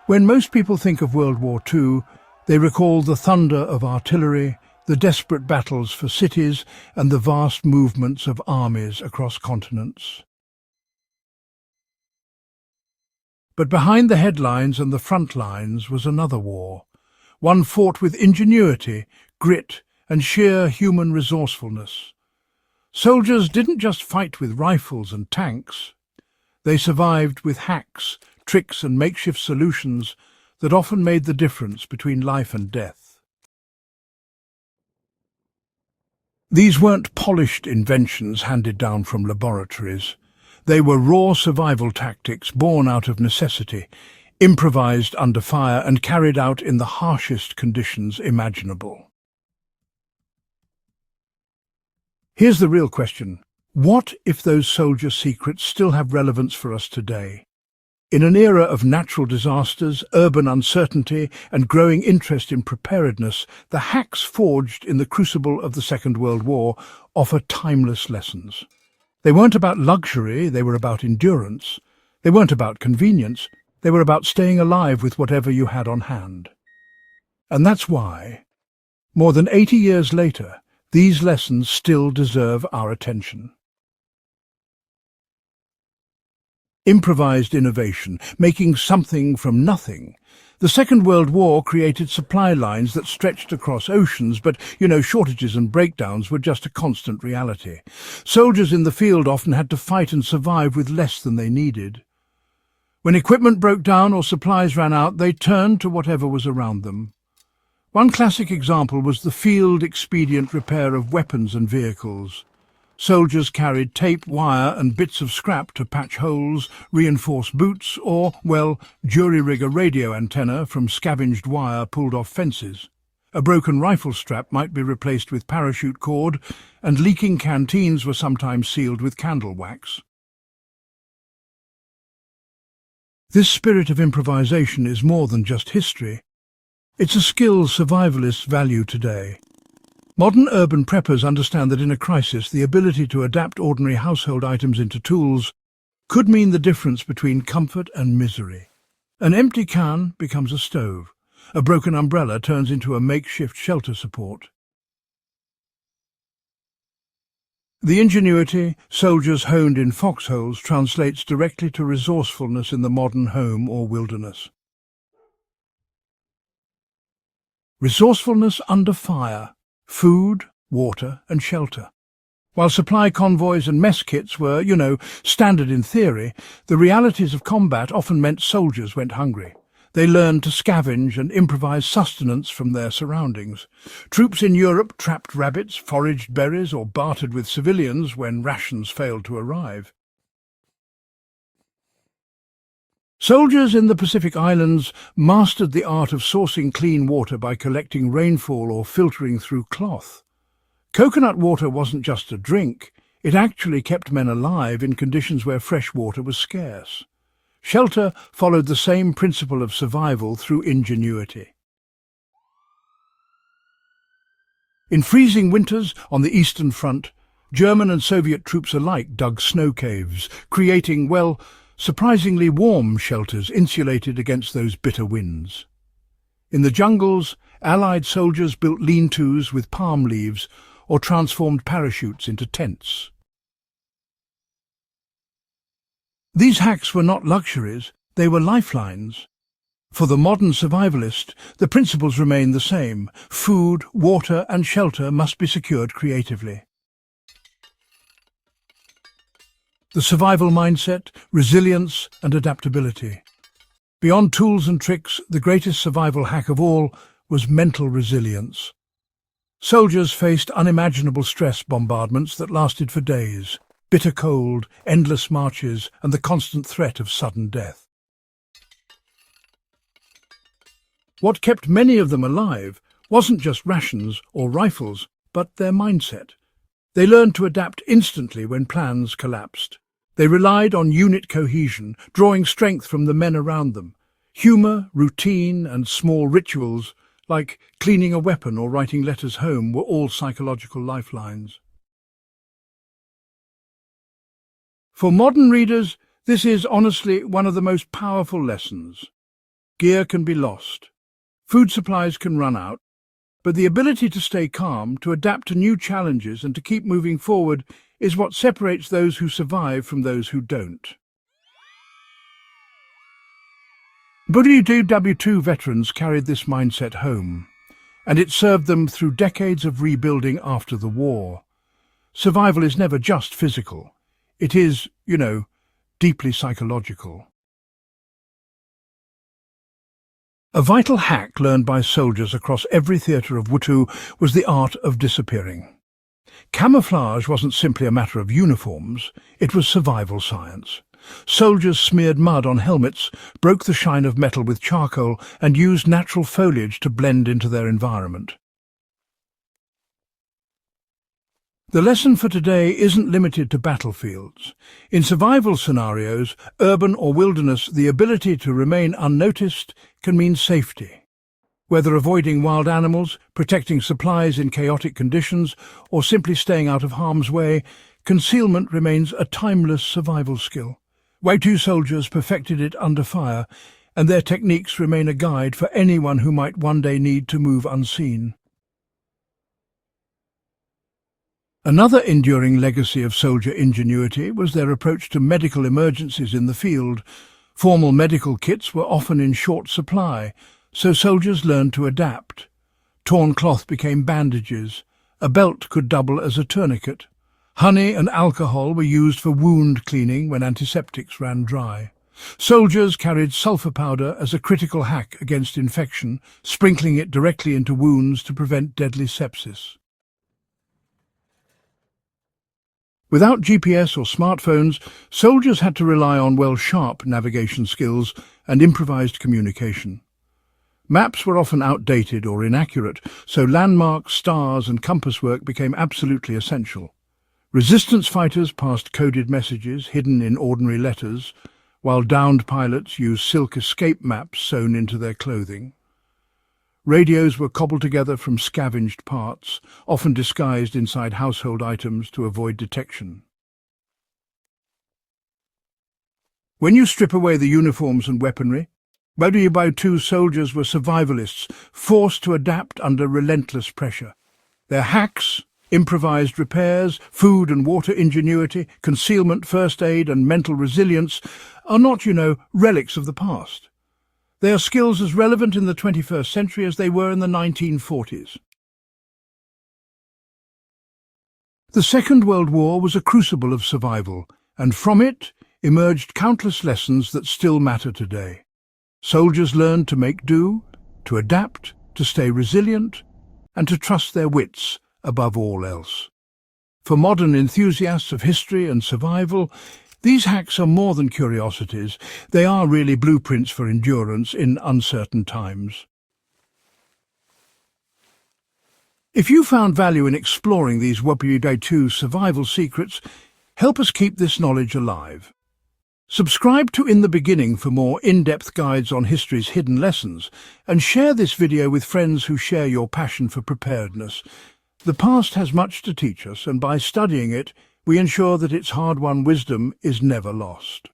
When most people think of World War II, they recall the thunder of artillery, the desperate battles for cities, and the vast movements of armies across continents. But behind the headlines and the front lines was another war, one fought with ingenuity, grit, and sheer human resourcefulness. Soldiers didn't just fight with rifles and tanks. They survived with hacks, tricks and makeshift solutions that often made the difference between life and death. These weren't polished inventions handed down from laboratories. They were raw survival tactics born out of necessity, improvised under fire and carried out in the harshest conditions imaginable. Here's the real question. What if those soldier secrets still have relevance for us today? In an era of natural disasters, urban uncertainty, and growing interest in preparedness, the hacks forged in the crucible of the Second World War offer timeless lessons. They weren't about luxury, they were about endurance. They weren't about convenience, they were about staying alive with whatever you had on hand. And that's why, more than 80 years later, these lessons still deserve our attention. Improvised innovation, making something from nothing. The Second World War created supply lines that stretched across oceans, but, shortages and breakdowns were just a constant reality. Soldiers in the field often had to fight and survive with less than they needed. When equipment broke down or supplies ran out, they turned to whatever was around them. One classic example was the field expedient repair of weapons and vehicles. Soldiers carried tape, wire and bits of scrap to patch holes, reinforce boots or, jury-rig a radio antenna from scavenged wire pulled off fences. A broken rifle strap might be replaced with parachute cord, and leaking canteens were sometimes sealed with candle wax. This spirit of improvisation is more than just history. It's a skill survivalists value today. Modern urban preppers understand that in a crisis, the ability to adapt ordinary household items into tools could mean the difference between comfort and misery. An empty can becomes a stove. A broken umbrella turns into a makeshift shelter support. The ingenuity soldiers honed in foxholes translates directly to resourcefulness in the modern home or wilderness. Resourcefulness under fire. Food, water and shelter. While supply convoys and mess kits were, standard in theory, the realities of combat often meant soldiers went hungry. They learned to scavenge and improvise sustenance from their surroundings. Troops in Europe trapped rabbits, foraged berries or bartered with civilians when rations failed to arrive. Soldiers in the Pacific Islands mastered the art of sourcing clean water by collecting rainfall or filtering through cloth. Coconut water wasn't just a drink, it actually kept men alive in conditions where fresh water was scarce. Shelter followed the same principle of survival through ingenuity. In freezing winters on the Eastern Front, German and Soviet troops alike dug snow caves, creating, surprisingly warm shelters insulated against those bitter winds. In the jungles, Allied soldiers built lean-tos with palm leaves or transformed parachutes into tents. These hacks were not luxuries, they were lifelines. For the modern survivalist, the principles remain the same. Food, water and shelter must be secured creatively. The survival mindset, resilience and adaptability. Beyond tools and tricks, the greatest survival hack of all was mental resilience. Soldiers faced unimaginable stress bombardments that lasted for days, bitter cold, endless marches and the constant threat of sudden death. What kept many of them alive wasn't just rations or rifles, but their mindset. They learned to adapt instantly when plans collapsed. They relied on unit cohesion, drawing strength from the men around them. Humour, routine and small rituals, like cleaning a weapon or writing letters home, were all psychological lifelines. For modern readers, this is honestly one of the most powerful lessons. gear can be lost, food supplies can run out, but the ability to stay calm, to adapt to new challenges and to keep moving forward is what separates those who survive from those who don't. WWII veterans carried this mindset home, and it served them through decades of rebuilding after the war. Survival is never just physical. It is, deeply psychological. A vital hack learned by soldiers across every theatre of WWII was the art of disappearing. Camouflage wasn't simply a matter of uniforms, it was survival science. Soldiers smeared mud on helmets, broke the shine of metal with charcoal, and used natural foliage to blend into their environment. The lesson for today isn't limited to battlefields. In survival scenarios, urban or wilderness, the ability to remain unnoticed can mean safety. Whether avoiding wild animals, protecting supplies in chaotic conditions, or simply staying out of harm's way, concealment remains a timeless survival skill. WWII soldiers perfected it under fire, and their techniques remain a guide for anyone who might one day need to move unseen. Another enduring legacy of soldier ingenuity was their approach to medical emergencies in the field. Formal medical kits were often in short supply, so soldiers learned to adapt. Torn cloth became bandages. A belt could double as a tourniquet. Honey and alcohol were used for wound cleaning when antiseptics ran dry. Soldiers carried sulfur powder as a critical hack against infection, sprinkling it directly into wounds to prevent deadly sepsis. Without GPS or smartphones, soldiers had to rely on sharp navigation skills and improvised communication. Maps were often outdated or inaccurate, so landmarks, stars and compass work became absolutely essential. Resistance fighters passed coded messages hidden in ordinary letters, while downed pilots used silk escape maps sewn into their clothing. Radios were cobbled together from scavenged parts, often disguised inside household items to avoid detection. When you strip away the uniforms and weaponry, WWII soldiers were survivalists, forced to adapt under relentless pressure. Their hacks, improvised repairs, food and water ingenuity, concealment, first aid and mental resilience are not, relics of the past. They are skills as relevant in the 21st century as they were in the 1940s. The Second World War was a crucible of survival, and from it emerged countless lessons that still matter today. Soldiers learned to make do, to adapt, to stay resilient, and to trust their wits above all else. For modern enthusiasts of history and survival, these hacks are more than curiosities. They are really blueprints for endurance in uncertain times. If you found value in exploring these WWII survival secrets, help us keep this knowledge alive. Subscribe to In the Beginning for more in-depth guides on history's hidden lessons, and share this video with friends who share your passion for preparedness. The past has much to teach us, and by studying it, we ensure that its hard-won wisdom is never lost.